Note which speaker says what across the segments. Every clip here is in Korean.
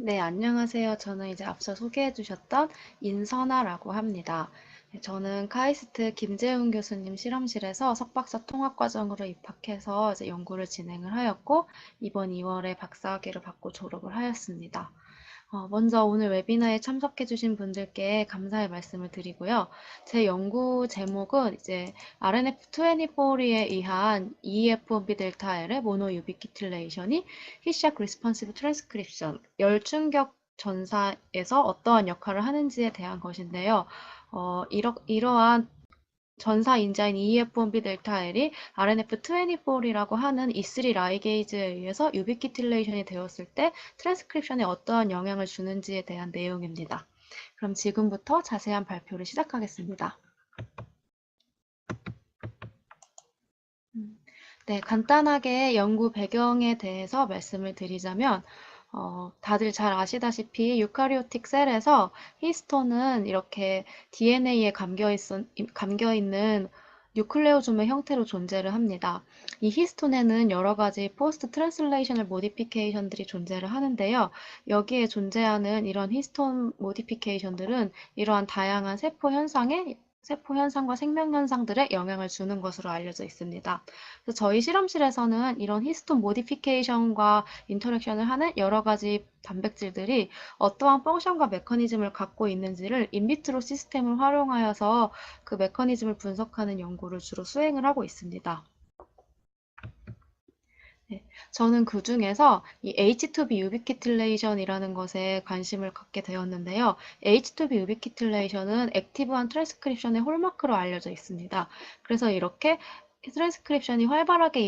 Speaker 1: 네, 안녕하세요. 저는 이제 앞서 소개해 주셨던 인선아라고 합니다. 네, 저는 카이스트 김재훈 교수님 실험실에서 석박사 통합과정으로 입학해서 이제 연구를 진행을 하였고, 이번 2월에 박사학위를 받고 졸업을 하였습니다. 먼저 오늘 웨비나에 참석해 주신 분들께 감사의 말씀을 드리고요. 제 연구 제목은 이제 RNF24에 의한 EEF1B 델타 L의 모노 유비키틸레이션이 히시악 리스폰시브 트랜스크립션, 열충격 전사에서 어떠한 역할을 하는지에 대한 것인데요. 이러한 전사 인자인 EF1B 델타 L이 RNF24이라고 하는 E3 라이게이즈에 의해서 유비키틸레이션이 되었을 때 트랜스크립션에 어떠한 영향을 주는지에 대한 내용입니다. 그럼 지금부터 자세한 발표를 시작하겠습니다. 네, 간단하게 연구 배경에 대해서 말씀을 드리자면 다들 잘 아시다시피 유카리오틱 셀에서 히스톤은 이렇게 DNA에 감겨 있는 뉴클레오즘의 형태로 존재를 합니다. 이 히스톤에는 여러 가지 포스트 트랜슬레이셔널 모디피케이션들이 존재를 하는데요. 여기에 존재하는 이런 히스톤 모디피케이션들은 이러한 다양한 세포 현상과 생명 현상들에 영향을 주는 것으로 알려져 있습니다. 그래서 저희 실험실에서는 이런 히스톤 모디피케이션과 인터랙션을 하는 여러 가지 단백질들이 어떠한 펑션과 메커니즘을 갖고 있는지를 인비트로 시스템을 활용하여서 그 메커니즘을 분석하는 연구를 주로 수행을 하고 있습니다. 네, 저는 그 중에서 이 H2B 유비키틸레이션이라는 것에 관심을 갖게 되었는데요. H2B 유비키틸레이션은 액티브한 트랜스크립션의 홀마크로 알려져 있습니다. 그래서 이렇게 트랜스크립션이 활발하게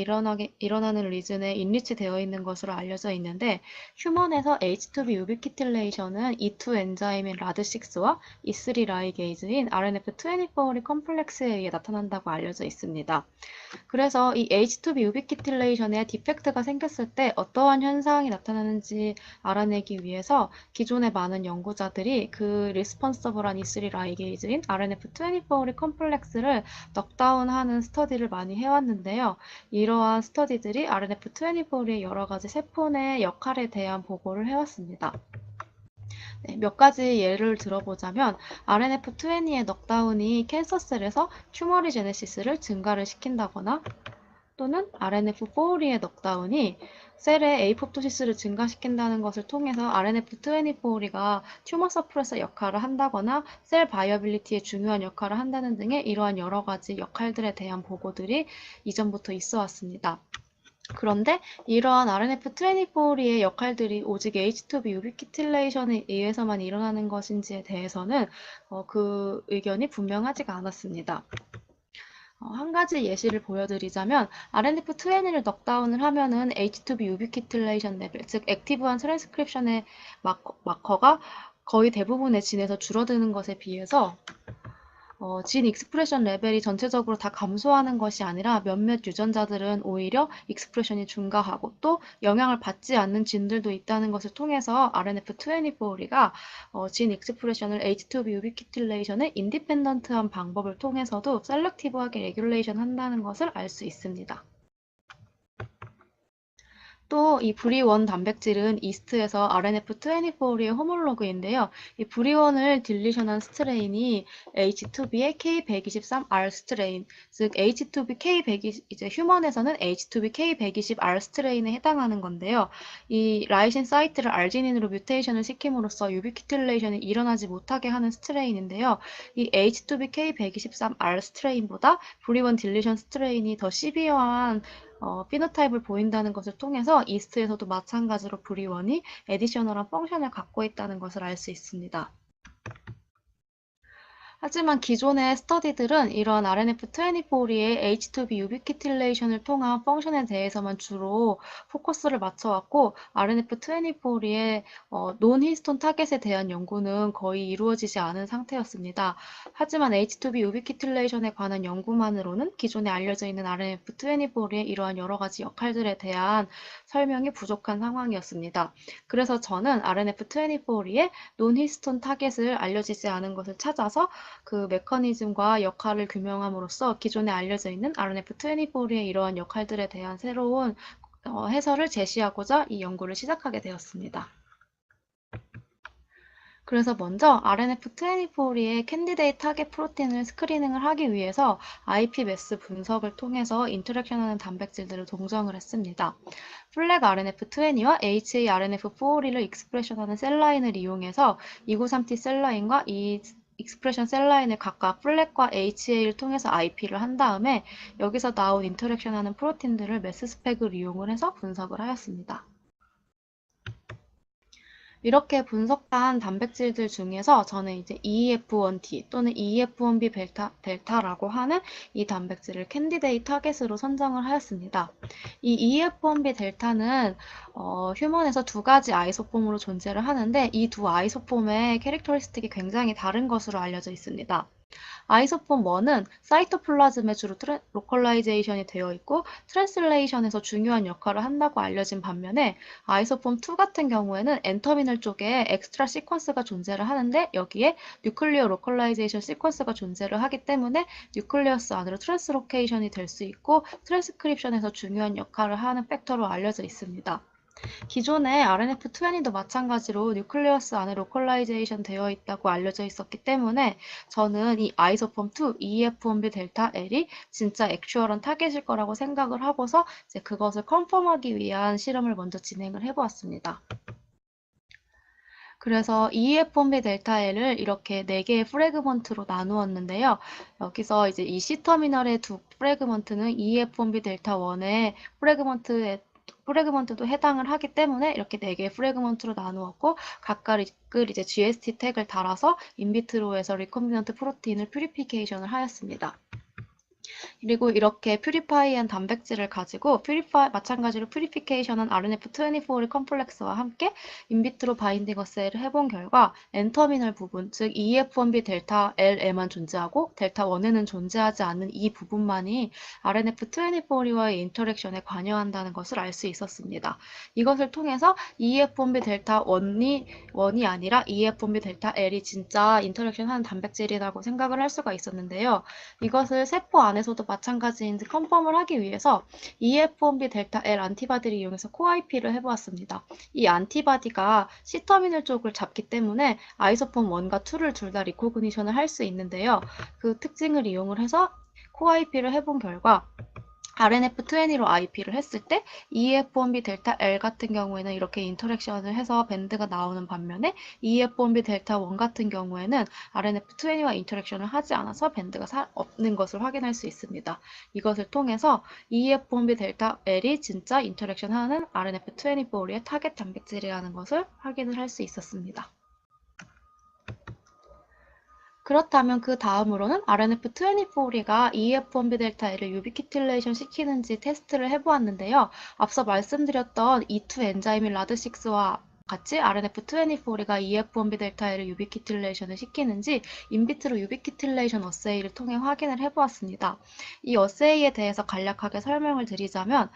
Speaker 1: 일어나는 리즌에 인리치 되어 있는 것으로 알려져 있는데, 휴먼에서 H2B 유비키틸레이션은 E2 엔자임인 라드6와 E3 라이게이즈인 RNF24 컴플렉스에 의해 나타난다고 알려져 있습니다. 그래서 이 H2B 유비키틸레이션에 디펙트가 생겼을 때 어떠한 현상이 나타나는지 알아내기 위해서 기존의 많은 연구자들이 그 리스폰서블한 E3 라이게이즈인 RNF24 컴플렉스를 넉다운하는 스터디를 많이 해왔는데요. 이러한 스터디들이 RNF24의 여러 가지 세포 내 역할에 대한 보고를 해왔습니다. 네, 몇 가지 예를 들어보자면 RNF20의 넉다운이 캔서셀에서 튜머리제네시스를 증가를 시킨다거나 또는 RNF4의 넉다운이 셀의 에이포토시스를 증가시킨다는 것을 통해서 RNF24가 튜머 서프레서 역할을 한다거나 셀 바이어빌리티에 중요한 역할을 한다는 등의 이러한 여러 가지 역할들에 대한 보고들이 이전부터 있어 왔습니다. 그런데 이러한 RNF24의 역할들이 오직 H2B 유비키틸레이션에 의해서만 일어나는 것인지에 대해서는 그 의견이 분명하지가 않았습니다. 한 가지 예시를 보여드리자면 RNF20를 넉다운을 하면은 H2B 유비키틸레이션 레벨, 즉 액티브한 트랜스크립션의 마커가 거의 대부분의 진에서 줄어드는 것에 비해서 진 익스프레션 레벨이 전체적으로 다 감소하는 것이 아니라 몇몇 유전자들은 오히려 익스프레션이 증가하고 또 영향을 받지 않는 진들도 있다는 것을 통해서 RNF24가 진 익스프레션을 H2B 유비키틸레이션의 인디펜던트한 방법을 통해서도 셀렉티브하게 레귤레이션 한다는 것을 알 수 있습니다. 또 이 브리1 단백질은 이스트에서 RNF24의 호몰로그인데요. 이 브리1을 딜리션한 스트레인이 H2B의 K123R 스트레인, 즉 H2B K120, 이제 휴먼에서는 H2B K120R 스트레인에 해당하는 건데요. 이 라이신 사이트를 알지닌으로 뮤테이션을 시킴으로써 유비키틸레이션이 일어나지 못하게 하는 스트레인인데요. 이 H2B K123R 스트레인보다 브리1 딜리션 스트레인이 더 시비어한 피노타입을 보인다는 것을 통해서 이스트에서도 마찬가지로 브리원이 에디셔널한 펑션을 갖고 있다는 것을 알 수 있습니다. 하지만 기존의 스터디들은 이런 RNF24의 H2B 유비키틸레이션을 통한 펑션에 대해서만 주로 포커스를 맞춰왔고 RNF24의 논히스톤 타겟에 대한 연구는 거의 이루어지지 않은 상태였습니다. 하지만 H2B 유비키틸레이션에 관한 연구만으로는 기존에 알려져 있는 RNF24의 이러한 여러 가지 역할들에 대한 설명이 부족한 상황이었습니다. 그래서 저는 RNF24의 논히스톤 타겟을 알려지지 않은 것을 찾아서 그 메커니즘과 역할을 규명함으로써 기존에 알려져 있는 RNF24의 이러한 역할들에 대한 새로운 해설을 제시하고자 이 연구를 시작하게 되었습니다. 그래서 먼저 RNF24의 캔디데이트 타겟 프로틴을 스크리닝을 하기 위해서 IP 매스 분석을 통해서 인터랙션하는 단백질들을 동정을 했습니다. 플렉 RNF20와 HARNF4를 익스프레션하는 셀라인을 이용해서 293T 셀라인과 이 익스프레션 셀라인을 각각 플렉과 HA를 통해서 IP를 한 다음에 여기서 나온 인터랙션하는 프로틴들을 매스 스펙을 이용을 해서 분석을 하였습니다. 이렇게 분석한 단백질들 중에서 저는 이제 EF1D 또는 EF1B 델타라고 하는 이 단백질을 캔디데이트 타겟으로 선정을 하였습니다. 이 EF1B 델타는 휴먼에서 두 가지 아이소폼으로 존재를 하는데 이 두 아이소폼의 캐릭터리스틱이 굉장히 다른 것으로 알려져 있습니다. 아이소폼 1은 사이토플라즘에 주로 로컬라이제이션이 되어 있고 트랜슬레이션에서 중요한 역할을 한다고 알려진 반면에 아이소폼 2 같은 경우에는 N터미널 쪽에 엑스트라 시퀀스가 존재를 하는데 여기에 뉴클리어 로컬라이제이션 시퀀스가 존재를 하기 때문에 뉴클리어스 안으로 트랜스로케이션이 될 수 있고 트랜스크립션에서 중요한 역할을 하는 팩터로 알려져 있습니다. 기존의 RNF20도 마찬가지로 뉴클리어스 안에 로컬라이제이션 되어 있다고 알려져 있었기 때문에 저는 이 아이소폼 2 EF1B 델타 L이 진짜 액추얼한 타겟일 거라고 생각을 하고서 이제 그것을 컨펌하기 위한 실험을 먼저 진행을 해보았습니다. 그래서 EF1B 델타 L을 이렇게 4개의 프래그먼트로 나누었는데요. 여기서 이제 이 C터미널의 두 프래그먼트는 EF1B 델타 1의 프래그먼트도 해당을 하기 때문에 이렇게 4개의 프래그먼트로 나누었고 각각 이제 GST 태그를 달아서 인비트로에서 리컴비넌트 프로틴을 퓨리피케이션을 하였습니다. 그리고 이렇게 퓨리파이한 단백질을 가지고 마찬가지로 퓨리피케이션한 RNF24 컴플렉스와 함께 인비트로 바인딩 어세이를 해본 결과 N터미널 부분, 즉 EF1B 델타 L에만 존재하고 델타 1에는 존재하지 않는 이 부분만이 RNF24와의 인터랙션에 관여한다는 것을 알 수 있었습니다. 이것을 통해서 EF1B 델타 1이 아니라 EF1B 델타 L이 진짜 인터랙션 하는 단백질이라고 생각을 할 수가 있었는데요. 이것을 세포 안에서도 마찬가지인지 컨펌을 하기 위해서 EF1B 델타 L 안티바디를 이용해서 코IP를 해보았습니다. 이 안티바디가 C터미널 쪽을 잡기 때문에 아이소폼 1과 2를 둘 다 리코그니션을 할 수 있는데요. 그 특징을 이용을 해서 코IP를 해본 결과 RNF20로 IP를 했을 때 EF1B 델타 L 같은 경우에는 이렇게 인터랙션을 해서 밴드가 나오는 반면에 EF1B 델타 1 같은 경우에는 RNF20와 인터랙션을 하지 않아서 밴드가 없는 것을 확인할 수 있습니다. 이것을 통해서 EF1B 델타 L이 진짜 인터랙션하는 RNF24의 타겟 단백질이라는 것을 확인을 할 수 있었습니다. 그렇다면 그 다음으로는 RNF24가 EF1B 델타 L을 유비키틸레이션 시키는지 테스트를 해보았는데요. 앞서 말씀드렸던 E2 엔자임인 라드6와 같이 RNF24가 EF1B 델타 L을 유비키틸레이션을 시키는지 인비트로 유비키틸레이션 어세이를 통해 확인을 해보았습니다. 이 어세이에 대해서 간략하게 설명을 드리자면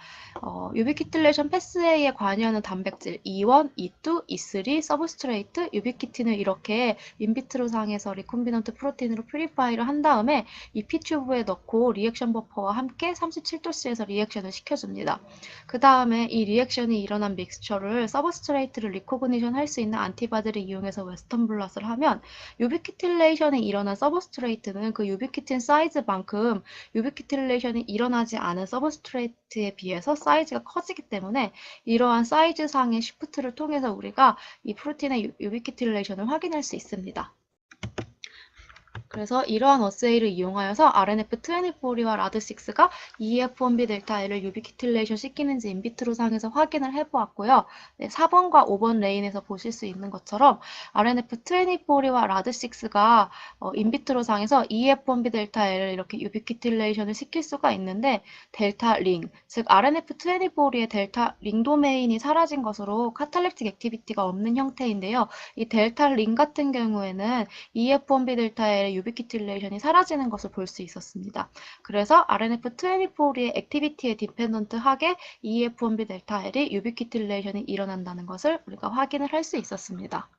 Speaker 1: 유비키틸레이션 패스웨이에 관여하는 단백질 E1, E2, E3, 서브스트레이트, 유비키틴을 이렇게 인비트로 상에서 리콤비넌트 프로틴으로 퓨리파이를 한 다음에 이 P튜브에 넣고 리액션 버퍼와 함께 37도씨에서 리액션을 시켜줍니다. 그 다음에 이 리액션이 일어난 믹스처를 서브스트레이트를 리코그니션 할 수 있는 안티바디를 이용해서 웨스턴 블롯을 하면 유비키틸레이션이 일어난 서브스트레이트는 그 유비키틴 사이즈만큼 유비키틸레이션이 일어나지 않은 서브스트레이트에 비해서 사이즈가 커지기 때문에 이러한 사이즈상의 시프트를 통해서 우리가 이 프로틴의 유비키틸레이션을 확인할 수 있습니다. 그래서 이러한 어세이를 이용하여서 RNF24와 라드6가 EF1B 델타 L을 유비키틸레이션 시키는지 인비트로 상에서 확인을 해보았고요. 네, 4번과 5번 레인에서 보실 수 있는 것처럼 RNF24와 라드6가 인비트로 상에서 EF1B 델타 L을 이렇게 유비키틸레이션을 시킬 수가 있는데 델타 링, 즉 RNF24의 델타 링 도메인이 사라진 것으로 카탈렉틱 액티비티가 없는 형태인데요. 이 델타 링 같은 경우에는 EF1B 델타 L의 유비키틸레이션이 사라지는 것을 볼 수 있었습니다. 그래서 RNF24의 액티비티에 디펜던트하게 EF1B 델타 L이 유비키틸레이션이 일어난다는 것을 우리가 확인을 할 수 있었습니다.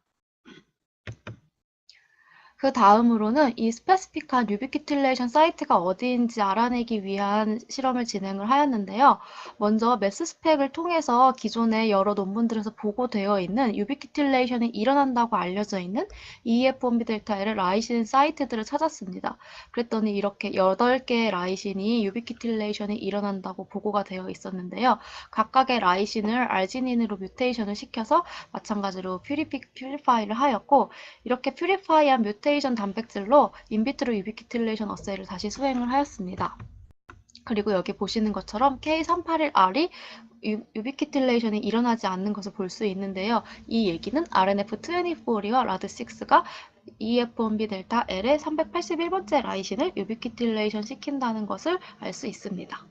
Speaker 1: 그 다음으로는 이 스페시픽한 유비키틸레이션 사이트가 어디인지 알아내기 위한 실험을 진행을 하였는데요. 먼저 매스 스펙을 통해서 기존의 여러 논문들에서 보고되어 있는 유비키틸레이션이 일어난다고 알려져 있는 EF1B 델타L의 라이신 사이트들을 찾았습니다. 그랬더니 이렇게 8개의 라이신이 유비키틸레이션이 일어난다고 보고가 되어 있었는데요. 각각의 라이신을 알지닌으로 뮤테이션을 시켜서 마찬가지로 퓨리파이를 하였고, 이렇게 퓨리파이한 뮤테이션 단백질로 인비트로 유비키틸레이션 어세이를 다시 수행을 하였습니다. 그리고 여기 보시는 것처럼 K381R이 유비키틸레이션이 일어나지 않는 것을 볼 수 있는데요. 이 얘기는 RNF24와 라드6가 EF1B 델타 L의 381번째 라이신을 유비키틸레이션 시킨다는 것을 알 수 있습니다.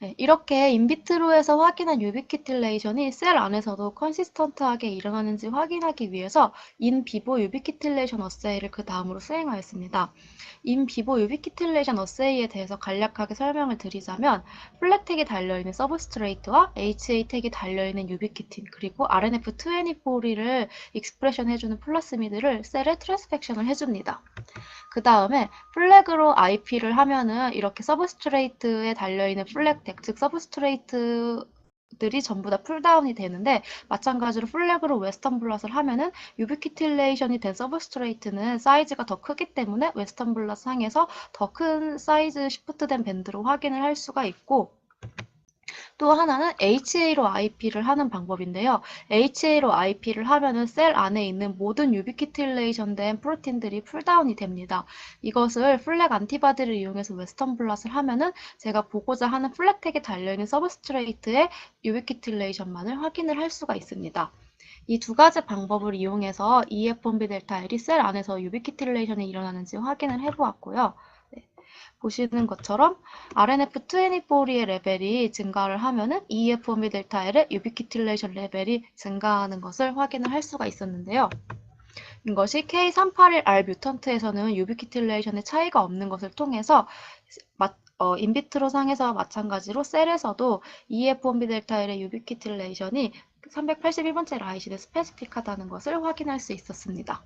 Speaker 1: 네, 이렇게 인비트로에서 확인한 유비키틸레이션이 셀 안에서도 컨시스턴트하게 일어나는지 확인하기 위해서 인비보 유비키틸레이션 어세이를 그 다음으로 수행하였습니다. 인비보 유비키틸레이션 어세이에 대해서 간략하게 설명을 드리자면 플렉 택이 달려있는 서브스트레이트와 HA 택이 달려있는 유비키틴 그리고 RNF24를 익스프레션 해주는 플라스미드를 셀에 트랜스펙션을 해줍니다. 그 다음에 플렉으로 IP를 하면은 이렇게 서브스트레이트에 달려있는 플렉 덱, 즉 서브스트레이트들이 전부 다 풀다운이 되는데, 마찬가지로 플렉으로 웨스턴 블럿을 하면은 유비키틸레이션이 된 서브스트레이트는 사이즈가 더 크기 때문에 웨스턴 블럿 상에서 더 큰 사이즈 시프트된 밴드로 확인을 할 수가 있고, 또 하나는 HA로 IP를 하는 방법인데요. HA로 IP를 하면은 셀 안에 있는 모든 유비키틸레이션 된 프로틴들이 풀다운이 됩니다. 이것을 플렉 안티바디를 이용해서 웨스턴 블럿을 하면은 제가 보고자 하는 플렉 택에 달려있는 서브스트레이트의 유비키틸레이션만을 확인을 할 수가 있습니다. 이 두 가지 방법을 이용해서 EF1B 델타 L이 셀 안에서 유비키틸레이션이 일어나는지 확인을 해보았고요. 네. 보시는 것처럼 RNF24의 레벨이 증가를 하면은 EF1B 델타 L의 유비키틸레이션 레벨이 증가하는 것을 확인을 할 수가 있었는데요. 이것이 K381R 뮤턴트에서는 유비키틸레이션의 차이가 없는 것을 통해서 인비트로 상에서 마찬가지로 셀에서도 EF1B 델타 L의 유비키틸레이션이 381번째 라이신에 스페시픽하다는 것을 확인할 수 있었습니다.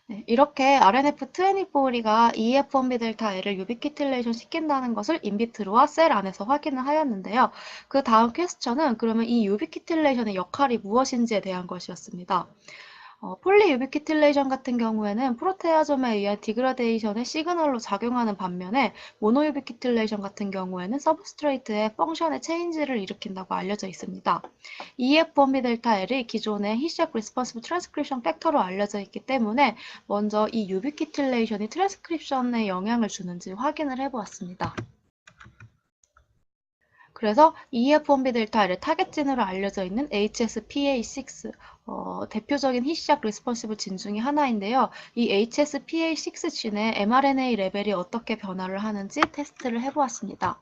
Speaker 1: 네, 이렇게 RNF24가 EF1B 델타 L을 유비키틸레이션 시킨다는 것을 인비트로와 셀 안에서 확인을 하였는데요. 그 다음 퀘스천은 그러면 이 유비키틸레이션의 역할이 무엇인지에 대한 것이었습니다. 폴리유비키틸레이션 같은 경우에는 프로테아좀에 의한 디그라데이션의 시그널로 작용하는 반면에 모노유비키틸레이션 같은 경우에는 서브스트레이트의 펑션의 체인지를 일으킨다고 알려져 있습니다. EF1B 델타 L이 기존의 히시약 리스폰시브 트랜스크립션 팩터로 알려져 있기 때문에 먼저 이 유비키틸레이션이 트랜스크립션에 영향을 주는지 확인을 해보았습니다. 그래서 EF1B 델타 L의 타겟진으로 알려져 있는 HSPA6, 대표적인 히시약 리스폰시브 진 중에 하나인데요. 이 HSPA6 진의 mRNA 레벨이 어떻게 변화를 하는지 테스트를 해보았습니다.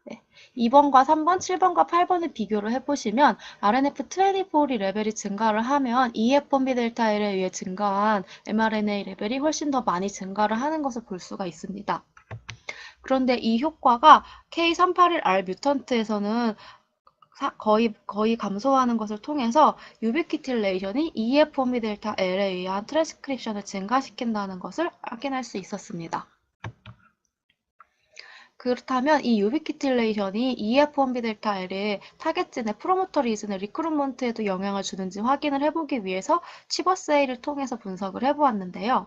Speaker 1: 네, 2번과 3번, 7번과 8번을 비교를 해보시면 RNF24 레벨이 증가를 하면 EF1B 델타 L에 의해 증가한 mRNA 레벨이 훨씬 더 많이 증가를 하는 것을 볼 수가 있습니다. 그런데 이 효과가 K381R 뮤턴트에서는 거의 감소하는 것을 통해서 유비키틸레이션이 EF1B 델타 L에 의한 트랜스크립션을 증가시킨다는 것을 확인할 수 있었습니다. 그렇다면 이 유비키틸레이션이 EF1B 델타 L의 타겟진의 프로모터 리즌의 리크루먼트에도 영향을 주는지 확인을 해보기 위해서 치버세이를 통해서 분석을 해보았는데요.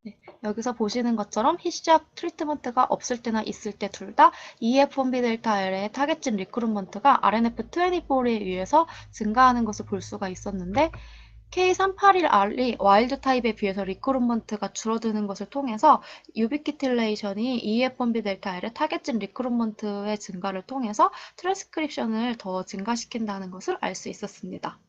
Speaker 1: 네, 여기서 보시는 것처럼 히시약 트리트먼트가 없을 때나 있을 때 둘 다 EF1B 델타 L의 타겟진 리크루먼트가 RNF24에 의해서 증가하는 것을 볼 수가 있었는데 K381R이 와일드 타입에 비해서 리크루먼트가 줄어드는 것을 통해서 유비키틸레이션이 EF1B 델타 L의 타겟진 리크루먼트의 증가를 통해서 트랜스크립션을 더 증가시킨다는 것을 알 수 있었습니다.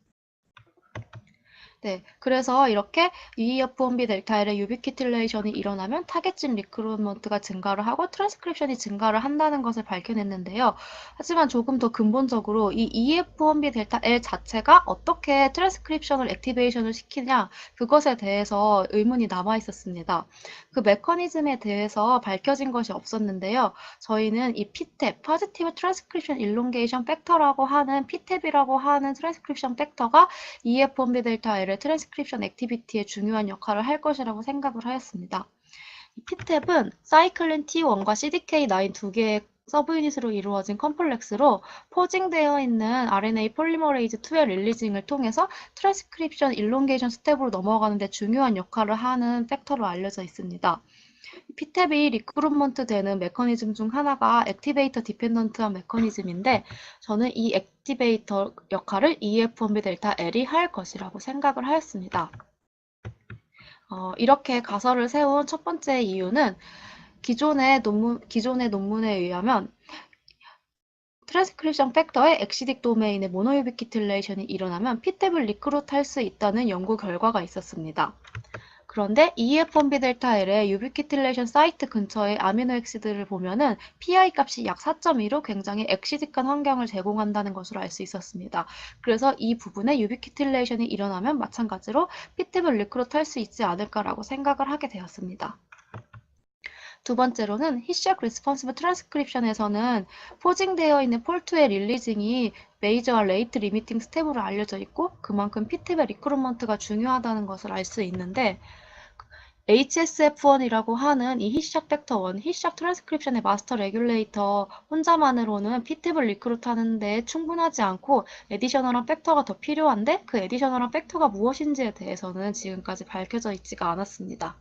Speaker 1: 네, 그래서 이렇게 EF1B 델타 L의 유비키틸레이션이 일어나면 타겟진 리크루트먼트가 증가를 하고 트랜스크립션이 증가를 한다는 것을 밝혀냈는데요. 하지만 조금 더 근본적으로 이 EF1B 델타 L 자체가 어떻게 트랜스크립션을 액티베이션을 시키냐 그것에 대해서 의문이 남아 있었습니다. 그 메커니즘에 대해서 밝혀진 것이 없었는데요. 저희는 이 PTAP, Positive Transcription Elongation Factor라고 하는 PTAP이라고 하는 트랜스크립션 팩터가 EF1B 델타 L의 트랜스크립션 액티비티에 중요한 역할을 할 것이라고 생각을 하였습니다. 이 PTAP은 사이클린 T1과 CDK9 두 개의 서브유닛으로 이루어진 컴플렉스로 포징되어 있는 RNA 폴리머레이즈 2의 릴리징을 통해서 트랜스크립션 일롱게이션 스텝으로 넘어가는 데 중요한 역할을 하는 팩터로 알려져 있습니다. PTAP이 리크루트먼트 되는 메커니즘 중 하나가 액티베이터 디펜던트한 메커니즘인데 저는 이 액티베이터 역할을 EF1B 델타 L이 할 것이라고 생각을 하였습니다. 이렇게 가설을 세운 첫 번째 이유는 기존의 논문에 의하면 트랜스크립션 팩터의 엑시딕 도메인의 모노유비키틸레이션이 일어나면 PTAP을 리크루트할 수 있다는 연구 결과가 있었습니다. 그런데 EF1B 델타 L의 유비키틸레이션 사이트 근처의 아미노 액시드를 보면은 PI 값이 약 4.2로 굉장히 엑시딕한 환경을 제공한다는 것으로 알 수 있었습니다. 그래서 이 부분에 유비키틸레이션이 일어나면 마찬가지로 PTAP을 리크루트할 수 있지 않을까라고 생각을 하게 되었습니다. 두 번째로는 히샥 리스폰시브 트랜스크립션에서는 포징되어 있는 폴2의 릴리징이 메이저와 레이트 리미팅 스텝으로 알려져 있고 그만큼 PTAP의 리크루트먼트가 중요하다는 것을 알 수 있는데 HSF1이라고 하는 이 히샥 팩터 1, 히샥 트랜스크립션의 마스터 레귤레이터 혼자만으로는 PTAP을 리크루트 하는데 충분하지 않고 에디셔널한 팩터가 더 필요한데 그 에디셔널한 팩터가 무엇인지에 대해서는 지금까지 밝혀져 있지가 않았습니다.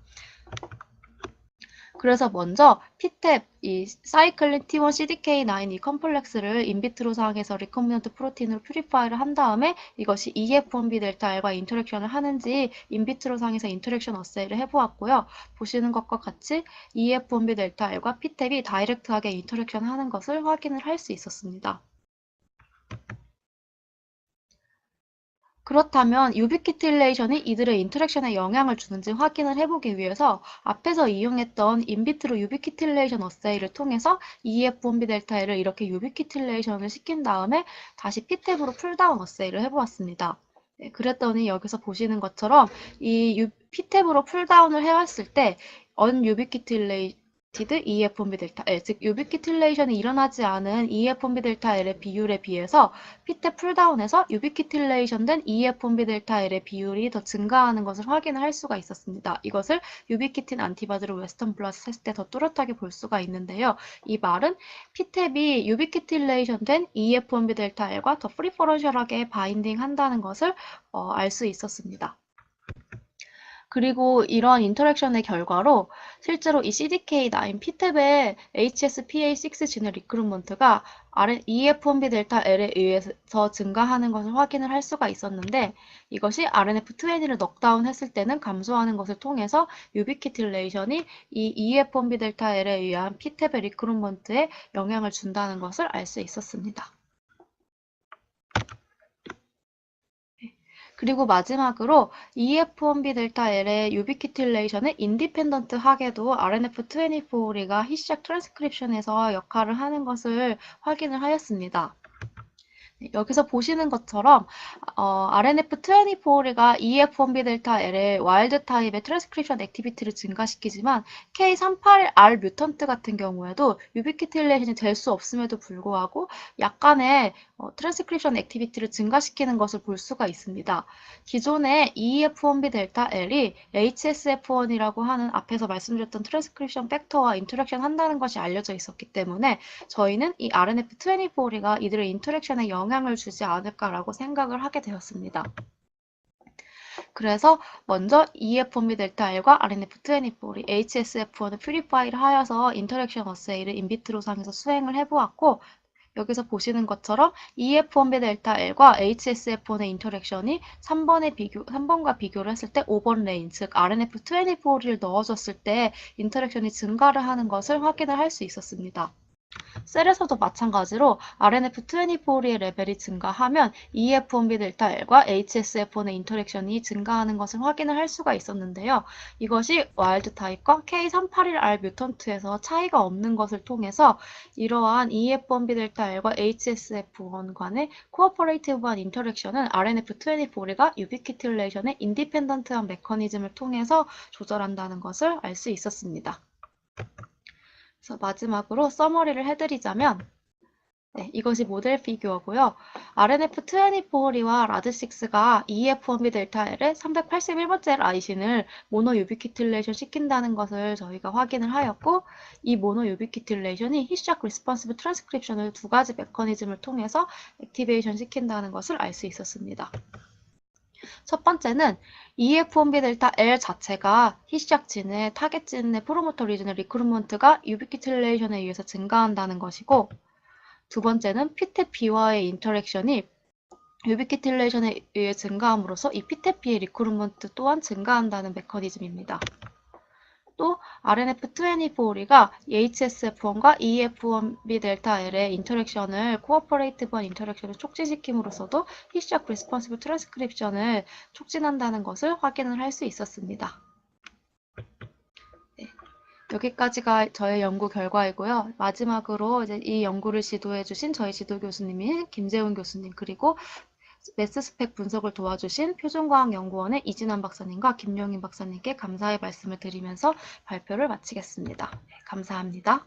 Speaker 1: 그래서 먼저 PTAP, 이 사이클린 T1 CDK9 이 컴플렉스를 인비트로 상에서 리코미넌트 프로틴으로 퓨리파이를 한 다음에 이것이 EF1B 델타 L과 인터랙션을 하는지 인비트로 상에서 인터랙션 어세이를 해보았고요. 보시는 것과 같이 EF1B 델타 L과 PTAP이 다이렉트하게 인터랙션 하는 것을 확인을 할 수 있었습니다. 그렇다면 유비키틸레이션이 이들의 인터랙션에 영향을 주는지 확인을 해보기 위해서 앞에서 이용했던 인비트로 유비키틸레이션 어세이를 통해서 EF1B 델타 L을 이렇게 유비키틸레이션을 시킨 다음에 다시 PTAP으로 풀다운 어세이를 해보았습니다. 네, 그랬더니 여기서 보시는 것처럼 이 PTAP으로 풀다운을 해왔을 때 unUbiquitinated EF1B 델타 L, 즉 유비키틸레이션이 일어나지 않은 EF1B 델타 L의 비율에 비해서 PTAP 풀다운에서 유비키틸레이션 된 EF1B 델타 L의 비율이 더 증가하는 것을 확인을 할 수가 있었습니다. 이것을 유비키틴 안티바디로 웨스턴 블라스 했을 때 더 뚜렷하게 볼 수가 있는데요. 이 말은 PTAP이 유비키틸레이션 된 EF1B 델타 L과 더 프리퍼런셜하게 바인딩 한다는 것을 알 수 있었습니다. 그리고 이러한 인터랙션의 결과로 실제로 이 CDK9 PTAP의 HSPA6 진의 리크루트먼트가 EF1B 델타 L에 의해서 증가하는 것을 확인을 할 수가 있었는데 이것이 RNF20를 넉다운 했을 때는 감소하는 것을 통해서 유비키틸레이션이 이 EF1B 델타 L에 의한 PTAP의 리크루트먼트에 영향을 준다는 것을 알 수 있었습니다. 그리고 마지막으로 EF1B 델타 L의 유비키틸레이션을 인디펜던트하게도 RNF24가 히샥 트랜스크립션에서 역할을 하는 것을 확인을 하였습니다. 여기서 보시는 것처럼 RNF24가 EF1B 델타 L의 와일드 타입의 트랜스크립션 액티비티를 증가시키지만 K381R 뮤턴트 같은 경우에도 유비키틸레이션이 될 수 없음에도 불구하고 약간의 트랜스크립션 액티비티를 증가시키는 것을 볼 수가 있습니다. 기존의 EF1B 델타 L이 HSF1이라고 하는 앞에서 말씀드렸던 트랜스크립션 팩터와 인터랙션 한다는 것이 알려져 있었기 때문에 저희는 이 RNF24가 이들의 인터랙션에 영향을 주지 않을까라고 생각을 하게 되었습니다. 그래서 먼저 EF1B 델타 L과 RNF24, HSF1을 퓨리파이를 하여서 인터랙션 어세이를 인비트로 상에서 수행을 해보았고 여기서 보시는 것처럼 EF1B 델타 L과 HSF1의 인터랙션이 3번과 비교를 했을 때 5번 레인, 즉 RNF24를 넣어줬을 때 인터랙션이 증가를 하는 것을 확인을 할 수 있었습니다. 셀에서도 마찬가지로 RNF24의 레벨이 증가하면 EF1B 델타 L과 HSF1의 인터랙션이 증가하는 것을 확인을 할 수가 있었는데요. 이것이 와일드 타입과 K381R 뮤턴트에서 차이가 없는 것을 통해서 이러한 EF1B 델타 L과 HSF1 간의 코어퍼레이티브한 인터랙션은 RNF24가 유비키틸레이션의 인디펜던트한 메커니즘을 통해서 조절한다는 것을 알 수 있었습니다. 그래서 마지막으로 서머리를 해드리자면 이것이 모델 피규어고요. RNF24와 라드6가 EF1B 델타 L의 381번째 라이신을 모노 유비키틸레이션 시킨다는 것을 저희가 확인을 하였고, 이 모노 유비키틸레이션이 히시작 리스폰시브 트랜스크립션을 두 가지 메커니즘을 통해서 액티베이션 시킨다는 것을 알 수 있었습니다. 첫 번째는 EF1B 델타 L 자체가 히시작진의 타겟진의 프로모터 리즌의 리크루먼트가 유비키틸레이션에 의해서 증가한다는 것이고, 두 번째는 피테비와의 인터랙션이 유비키틸레이션에 의해 증가함으로써 이 피테비의 리크루먼트 또한 증가한다는 메커니즘입니다. 또 RNF24가 HSF1과 EF1B 델타 L의 인터랙션을 코어퍼레이티브한 인터랙션을 촉진시킴으로써도 히시작 리스폰시브 트랜스크립션을 촉진한다는 것을 확인을 할 수 있었습니다. 여기까지가 저의 연구 결과이고요. 마지막으로 이제 이 연구를 지도해주신 저희 지도 교수님인 김재훈 교수님, 그리고 매스스펙 분석을 도와주신 표준과학연구원의 이진환 박사님과 김용인 박사님께 감사의 말씀을 드리면서 발표를 마치겠습니다. 감사합니다.